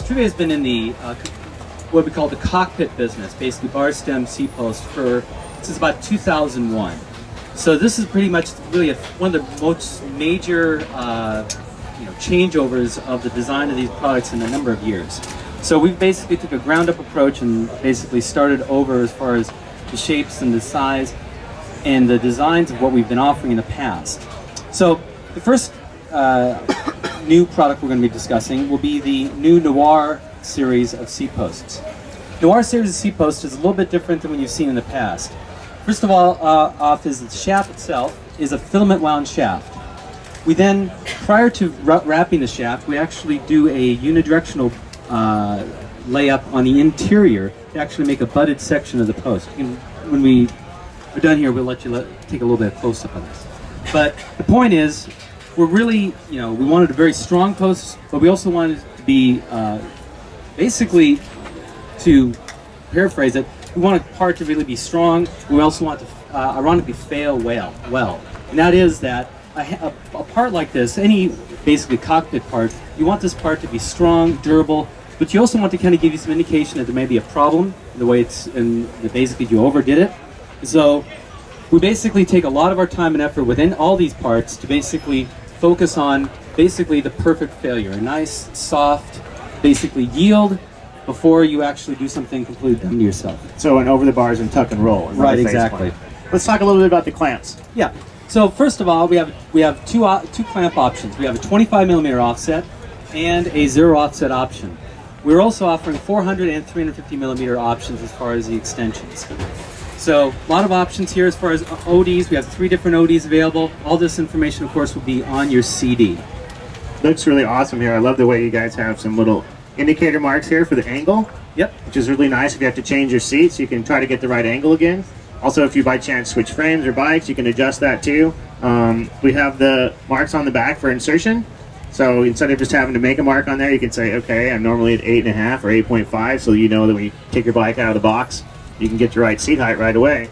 Truvativ has been in the what we call the cockpit business, basically bar stem, seat post, since about 2001. So this is pretty much really one of the most major changeovers of the design of these products in a number of years. So we basically took a ground-up approach and basically started over as far as the shapes and the size and the designs of what we've been offering in the past. So the first new product we're going to be discussing will be the new Noir series of seat posts. Noir series of seat posts is a little bit different than what you've seen in the past. First of all, is the shaft itself is a filament wound shaft. We then, prior to wrapping the shaft, we actually do a unidirectional layup on the interior to actually make a butted section of the post. And when we are done here, we'll let you take a little bit of close-up on this. But the point is, we're really, we wanted a very strong post, but we also wanted it to be, basically, to paraphrase it, we want a part to really be strong. We also want to, ironically, fail well. And that is that a part like this, any basically cockpit part, you want this part to be strong, durable, but you also want to kind of give you some indication that there may be a problem in the way it's, and basically you overdid it. So we basically take a lot of our time and effort within all these parts to basically focus on basically the perfect failure, a nice, soft, basically yield before you actually do something completely dumb to yourself. So an over the bars and tuck and roll. Right, exactly. Let's talk a little bit about the clamps. Yeah. So first of all, we have two clamp options. We have a 25mm offset and a 0 offset option. We're also offering 400 and 350mm options as far as the extensions. So a lot of options here as far as ODs. We have 3 different ODs available. All this information, of course, will be on your CD. Looks really awesome here. I love the way you guys have some little indicator marks here for the angle. Yep. Which is really nice if you have to change your seat, so you can try to get the right angle again. Also, if you by chance switch frames or bikes, you can adjust that too. We have the marks on the back for insertion. So instead of just having to make a mark on there, you can say, okay, I'm normally at 8.5 or 8.5, so you know that when you take your bike out of the box, you can get your right seat height right away.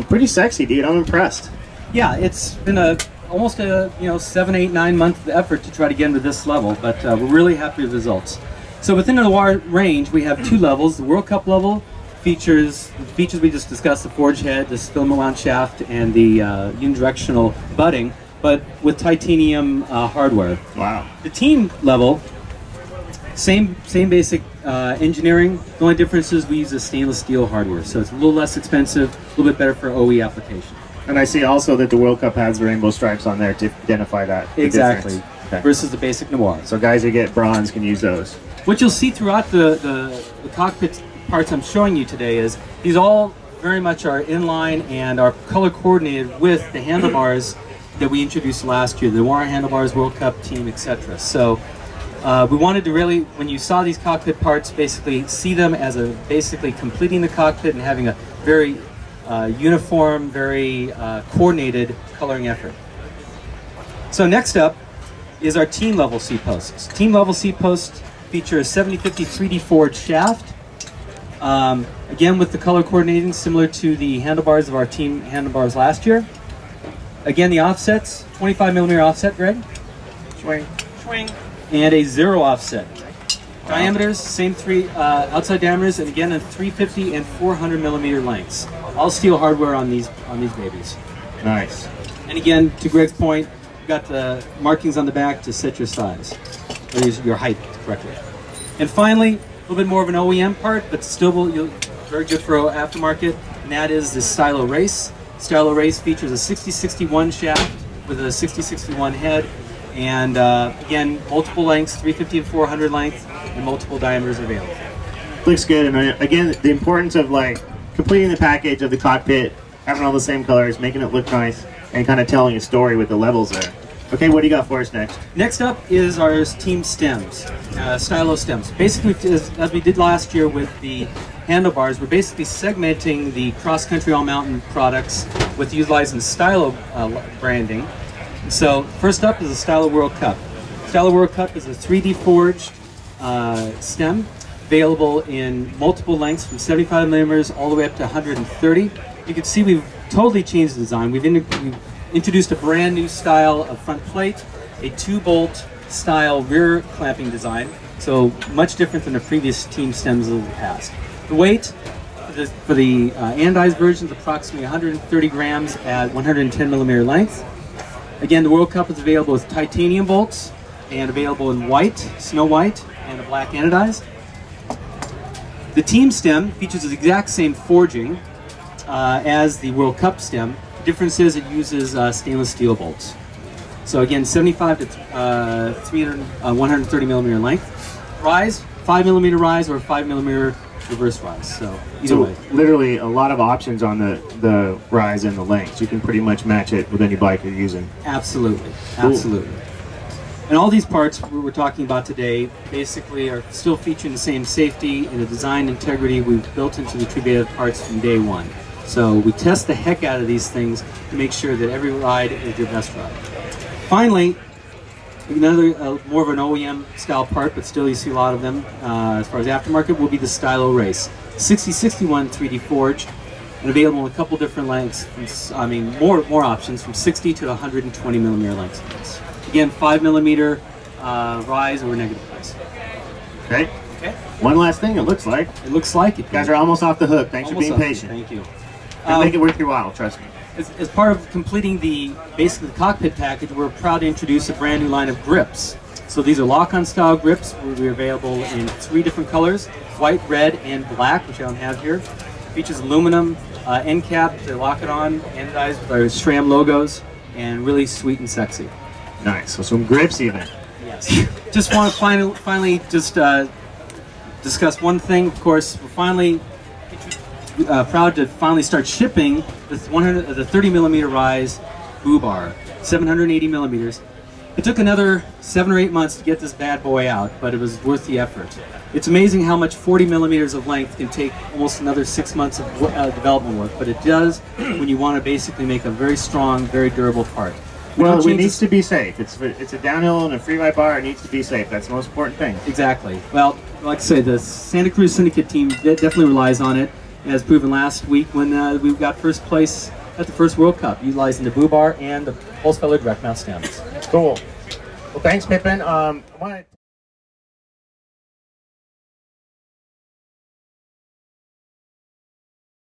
Pretty sexy, dude. I'm impressed. Yeah, it's been almost a 7, 8, 9 month effort to try to get into this level, but we're really happy with the results. So within the Noir range, we have 2 levels. The World Cup level features the features we just discussed: the forged head, the filament wound shaft, and the unidirectional butting, but with titanium hardware. Wow. The team level, same basic engineering. The only difference is we use a stainless steel hardware, so it's a little less expensive, a little bit better for OE application. And I see also that the World Cup has the rainbow stripes on there to identify that. Exactly. Okay. Versus the basic Noir. So guys who get bronze can use those. What you'll see throughout the cockpit parts I'm showing you today is these all very much are in line and are color coordinated with the handlebars that we introduced last year, the Noir handlebars, World Cup team, etc. So we wanted to really, when you saw these cockpit parts, basically see them as basically completing the cockpit and having a very uniform, very coordinated coloring effort. So next up is our team level seat posts. Team level seat posts feature a 7050 3D forged shaft. Again, with the color coordinating similar to the handlebars of our team handlebars last year. Again, the offsets, 25mm offset, Greg. Swing. Swing. And a 0 offset. Wow. Diameters, same 3 outside diameters, and again, a 350 and 400mm lengths. All steel hardware on these babies. Nice. And again, to Greg's point, you've got the markings on the back to set your size, or your height correctly. And finally, a little bit more of an OEM part, but still very good for aftermarket, and that is the Stylo Race. Stylo Race features a 6061 shaft with a 6061 head, and again, multiple lengths, 350 and 400 length, and multiple diameters available. Looks good, and again, the importance of like completing the package of the cockpit, having all the same colors, making it look nice, and kind of telling a story with the levels there. Okay, what do you got for us next? Next up is our team stems, stylo stems. Basically, as we did last year with the handlebars, we're basically segmenting the cross-country all-mountain products with utilizing stylo branding. And so, first up is the Stylo World Cup. Stylo World Cup is a 3D forged stem, available in multiple lengths from 75mm all the way up to 130. You can see we've totally changed the design. We've introduced a brand new style of front plate, a 2-bolt style rear clamping design, So much different than the previous team stems of the past. The weight for the anodized version is approximately 130 grams at 110 millimeter length. Again, the World Cup is available with titanium bolts and available in white, snow white, and a black anodized. The team stem features the exact same forging as the World Cup stem. The difference is it uses stainless steel bolts. So again, 75 to 130 millimeter length. Rise, 5 millimeter rise or 5 millimeter reverse rise. So either way. Literally a lot of options on the rise and the lengths. You can pretty much match it with any bike you're using. Absolutely, Cool. absolutely. And all these parts we're talking about today basically are still featuring the same safety and the design integrity we've built into the Truvativ parts from day one. So we test the heck out of these things to make sure that every ride is your best ride. Finally, another more of an OEM style part, but still you see a lot of them as far as aftermarket, will be the Stylo Race. 6061 3D forged and available in a couple different lengths, more options from 60 to 120 millimeter lengths. Again, 5 millimeter rise or negative rise. Okay. One last thing, it looks like. It looks like it. You guys are almost off the hook. Thanks for being patient. Thank you. Make it worth your while, trust me. As part of completing basically the cockpit package, we're proud to introduce a brand new line of grips. So these are lock-on style grips. We're available in 3 different colors: white, red, and black, which I don't have here. Features aluminum end cap to lock it on, anodized with our SRAM logos, and really sweet and sexy. Nice. So some grips even. Yes. Just want to finally just discuss one thing. Of course, we're finally proud to finally start shipping the 30 millimeter rise boo bar, 780 millimeters. It took another 7 or 8 months to get this bad boy out, but it was worth the effort. It's amazing how much 40 millimeters of length can take almost another 6 months of development work, but it does when you want to basically make a very strong, very durable part. Well, it needs to be safe. It's a downhill and a freeride bar. It needs to be safe. That's the most important thing. Exactly. Well, like I say, the Santa Cruz Syndicate team definitely relies on it, as proven last week when we got first place at the first World Cup, utilizing the boo bar and the pulse feller direct mount stems. Cool. Well, thanks, Pippin.